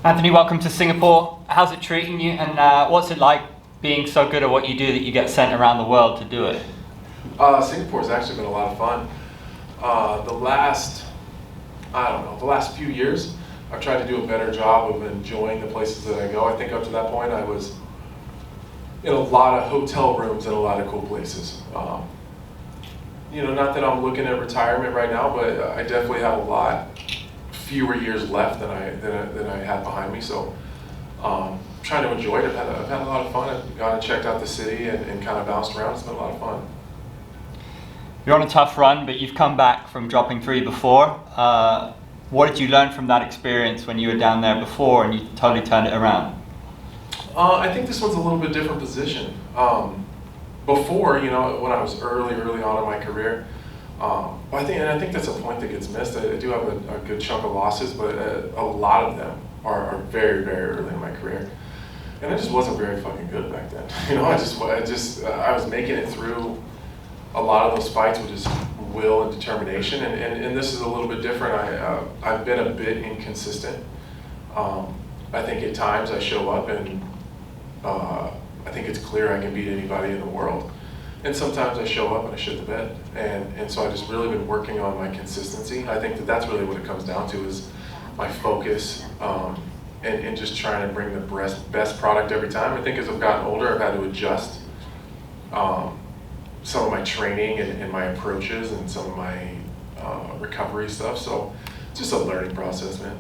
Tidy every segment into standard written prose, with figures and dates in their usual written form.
Anthony, welcome to Singapore. How's it treating you, and what's it like being so good at what you do that you get sent around the world to do it? Singapore's actually been a lot of fun. The last few years, I've tried to do a better job of enjoying the places that I go. I think up to that point, I was in a lot of hotel rooms and a lot of cool places. Not that I'm looking at retirement right now, but I definitely have a lot fewer years left than I had behind me. So trying to enjoy it. I've had a lot of fun. I've gone and checked out the city and kind of bounced around. It's been a lot of fun. You're on a tough run, but you've come back from dropping 3 before. What did you learn from that experience when you were down there before and you totally turned it around? I think this one's a little bit different position. Before, when I was early on in my career, I think that's a point that gets missed. I do have a good chunk of losses, but a lot of them are very, very early in my career. And I just wasn't very fucking good back then. I was making it through a lot of those fights with just will and determination. And this is a little bit different. I've been a bit inconsistent. I think at times I show up and I think it's clear I can beat anybody in the world. And sometimes I show up and I shit the bed. And so I've just really been working on my consistency. I think that's really what it comes down to, is my focus and just trying to bring the best product every time. I think as I've gotten older, I've had to adjust some of my training and my approaches and some of my recovery stuff. So it's just a learning process, man.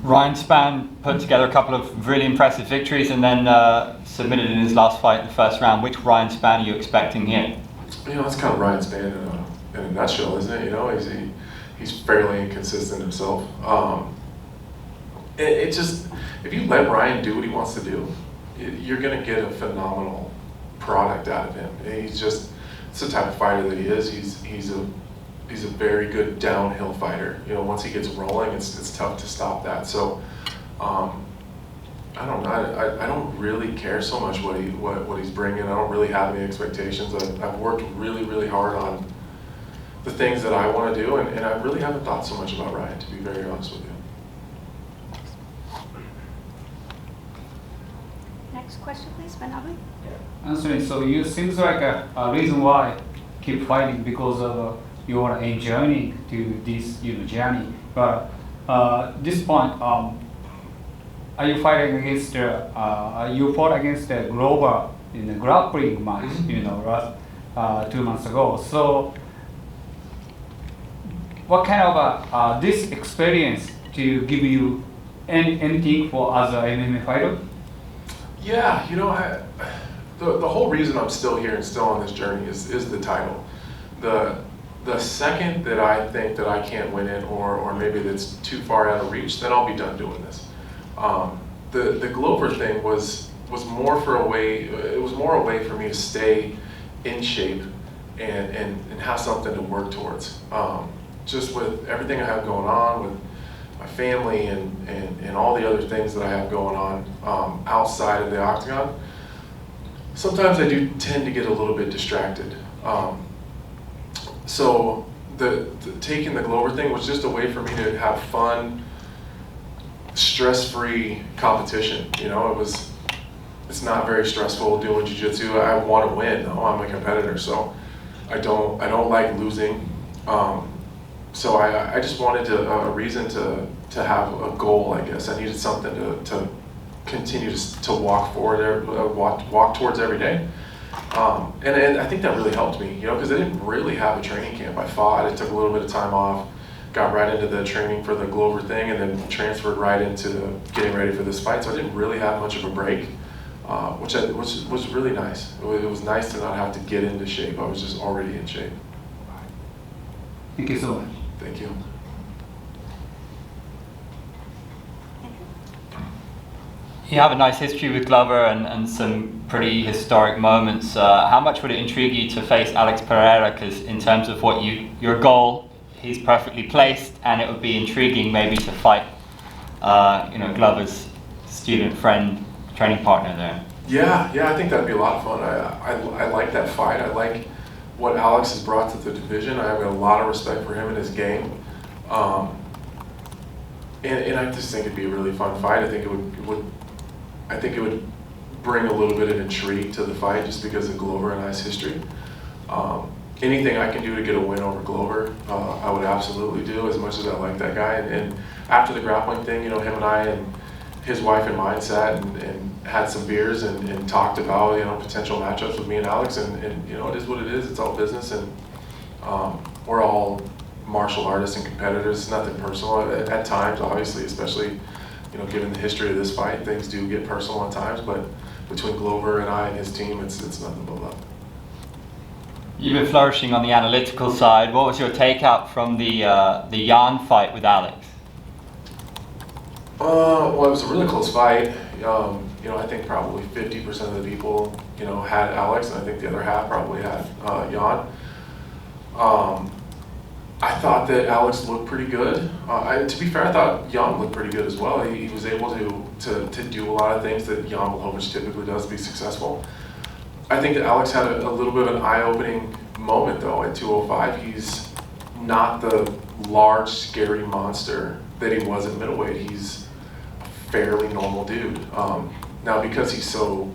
Ryan Spann put together a couple of really impressive victories and then submitted in his last fight in the first round. Which Ryan Spann are you expecting here? That's kind of Ryan Spann in a nutshell, isn't it? He's fairly inconsistent himself. It just, if you let Ryan do what he wants to do, you're going to get a phenomenal product out of him. It's the type of fighter that he is. He's a very good downhill fighter. Once he gets rolling, it's tough to stop that. So, I don't know. I don't really care so much what he's bringing. I don't really have any expectations. I've worked really, really hard on the things that I want to do, and I really haven't thought so much about Ryan, to be very honest with you. Next question, please, Benjamin. Anthony, so you seems like a reason why keep fighting because of you are enjoying to this journey. But this point, are you fighting against you fought against the Glover in the grappling match, last 2 months ago. So what kind of this experience to give you anything for as a MMA fighter? Yeah, the whole reason I'm still here and still on this journey is the title. The second that I think that I can't win it, or maybe that's too far out of reach, then I'll be done doing this. The Glover thing was more a way for me to stay in shape and have something to work towards. Just with everything I have going on with my family and all the other things that I have going on outside of the octagon, sometimes I do tend to get a little bit distracted. So the taking the Glover thing was just a way for me to have fun, stress-free competition. It's not very stressful doing jiu-jitsu. I want to win. I'm a competitor, so I don't like losing. So I just wanted a reason to have a goal, I guess. I needed something to continue to walk forward, walk towards every day. And I think that really helped me, because I didn't really have a training camp. I fought, I took a little bit of time off, got right into the training for the Glover thing, and then transferred right into getting ready for this fight. So I didn't really have much of a break, which was really nice. It was nice to not have to get into shape. I was just already in shape. Thank you so much. Thank you. You have a nice history with Glover and some pretty historic moments. How much would it intrigue you to face Alex Pereira? Because in terms of what your goal, he's perfectly placed, and it would be intriguing maybe to fight, Glover's student, friend, training partner there. Yeah, I think that'd be a lot of fun. I like that fight. I like what Alex has brought to the division. I have a lot of respect for him and his game. and I just think it'd be a really fun fight. I think it would bring a little bit of intrigue to the fight just because of Glover and I's history. Anything I can do to get a win over Glover, I would absolutely do, as much as I like that guy. And after the grappling thing, him and I and his wife and mine sat and had some beers and talked about, potential matchups with me and Alex. And it is what it is. It's all business. And we're all martial artists and competitors. It's nothing personal. At times, obviously, especially, given the history of this fight, things do get personal at times. But between Glover and I and his team, it's nothing but love. You've been flourishing on the analytical side. What was your takeout from the Jan fight with Alex? Well, it was a really close fight. I think probably 50% of the people, had Alex, and I think the other half probably had Jan. I thought that Alex looked pretty good. To be fair, I thought Jan looked pretty good as well. He was able to do a lot of things that Jan Blachowicz typically does to be successful. I think that Alex had a little bit of an eye-opening moment, though, at 205. He's not the large, scary monster that he was at middleweight. He's a fairly normal dude. Now, because he's so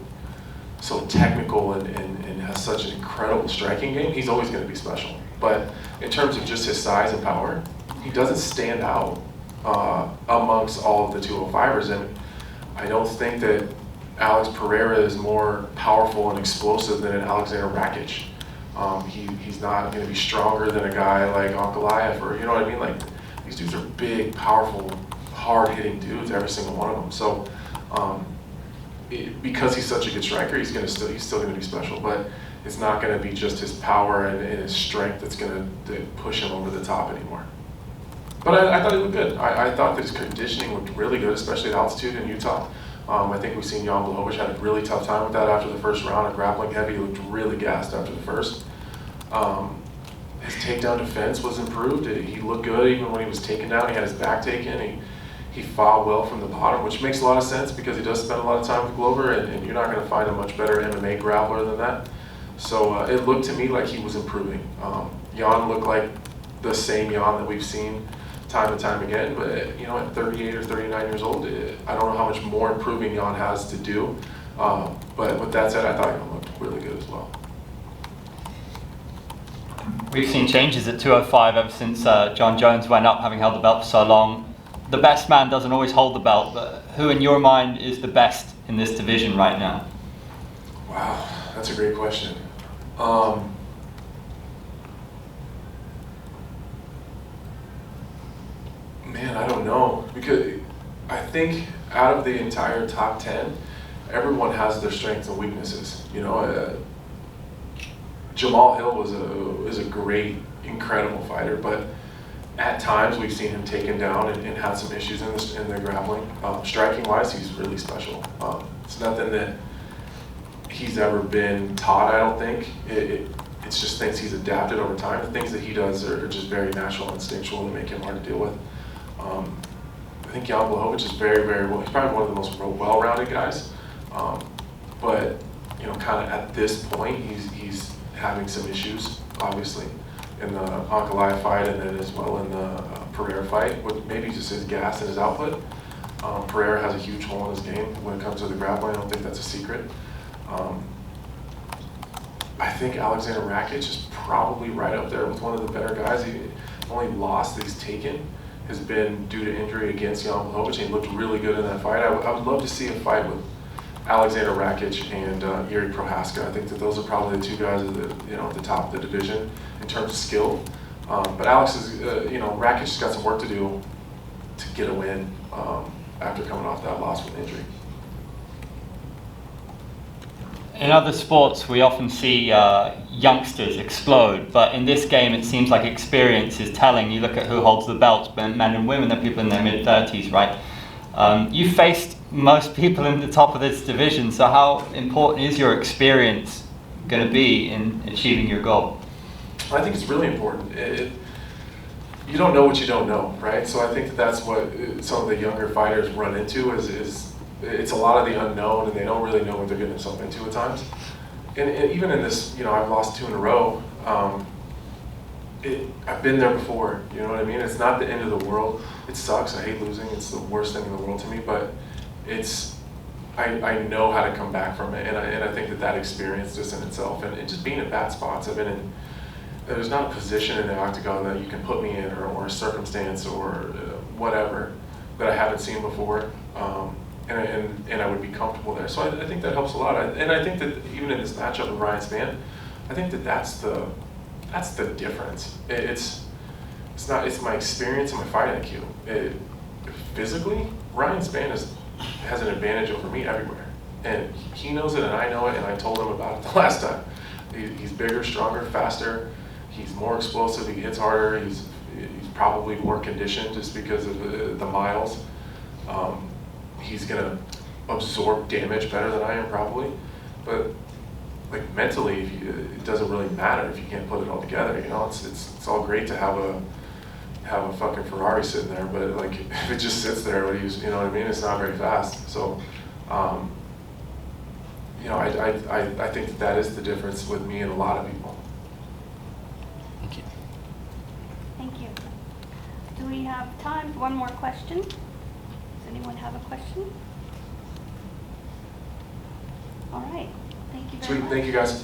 technical and has such an incredible striking game, he's always going to be special. But in terms of just his size and power, he doesn't stand out amongst all of the 205ers. And I don't think that Alex Pereira is more powerful and explosive than an Alexander Rakic. He's not going to be stronger than a guy like Ankalaev, or you know what I mean? Like, these dudes are big, powerful, hard-hitting dudes, every single one of them. So because he's such a good striker, he's still going to be special. But it's not going to be just his power and his strength that's going to push him over the top anymore. But I thought he looked good. I thought that his conditioning looked really good, especially at altitude in Utah. I think we've seen Jan Blachowicz had a really tough time with that after the first round of grappling heavy. He looked really gassed after the first. His takedown defense was improved. He looked good even when he was taken down. He had his back taken. He fought well from the bottom, which makes a lot of sense because he does spend a lot of time with Glover, and you're not going to find a much better MMA grappler than that. So it looked to me like he was improving. Jan looked like the same Jan that we've seen time and time again, but at 38 or 39 years old, I don't know how much more improving Jan has to do. But with that said, I thought Jan looked really good as well. We've seen changes at 205 ever since John Jones went up, having held the belt for so long. The best man doesn't always hold the belt, but who in your mind is the best in this division right now? Wow, that's a great question. Man, I don't know, because I think out of the entire top 10, everyone has their strengths and weaknesses. Jamal Hill is a great, incredible fighter, but at times we've seen him taken down and had some issues in the grappling. Striking wise, he's really special. It's nothing that he's ever been taught, I don't think. It's just things he's adapted over time. The things that he does are just very natural and instinctual that make him hard to deal with. I think Jan Blachowicz is very, very well. He's probably one of the most well-rounded guys. But kind of at this point, he's having some issues, obviously, in the Ankalaev fight, and then as well in the Pereira fight, with maybe just his gas and his output. Pereira has a huge hole in his game when it comes to the grappling. I don't think that's a secret. I think Alexander Rakic is probably right up there with one of the better guys. The only loss that he's taken has been due to injury against Jan Blachowicz, and he looked really good in that fight. I would love to see a fight with Alexander Rakic and Jiri Prohaska. I think that those are probably the two guys at the top of the division in terms of skill. But Alex is, Rakic's got some work to do to get a win after coming off that loss with injury. In other sports, we often see youngsters explode, but in this game, it seems like experience is telling. You look at who holds the belts, men and women, they're people in their mid-30s, right? You faced most people in the top of this division, so how important is your experience going to be in achieving your goal? I think it's really important. You don't know what you don't know, right? So I think that's what some of the younger fighters run into is it's a lot of the unknown, and they don't really know what they're getting themselves into at times. And even in this, I've lost 2 in a row. I've been there before, you know what I mean? It's not the end of the world. It sucks, I hate losing, it's the worst thing in the world to me, but I know how to come back from it, and I think that experience just in itself, and just being in bad spots, I've been in, there's not a position in the octagon that you can put me in, or a circumstance, or whatever, that I haven't seen before, and I would be comfortable there. So I think that helps a lot, and I think that even in this matchup with Ryan Spann, I think that's the difference. It's my experience and my fight IQ. Physically, Ryan Spann has an advantage over me everywhere, and he knows it, and I know it, and I told him about it the last time. He's bigger, stronger, faster. He's more explosive. He hits harder. He's probably more conditioned just because of the miles. He's gonna absorb damage better than I am probably, but like mentally, it doesn't really matter if you can't put it all together. You know, it's all great to have a fucking Ferrari sitting there, but like if it just sits there, you know what I mean? It's not very fast. So, you know, I think that is the difference with me and a lot of people. Thank you. Thank you. Do we have time for one more question? Does anyone have a question? All right. Thank you very Sweet. much. Thank you, guys.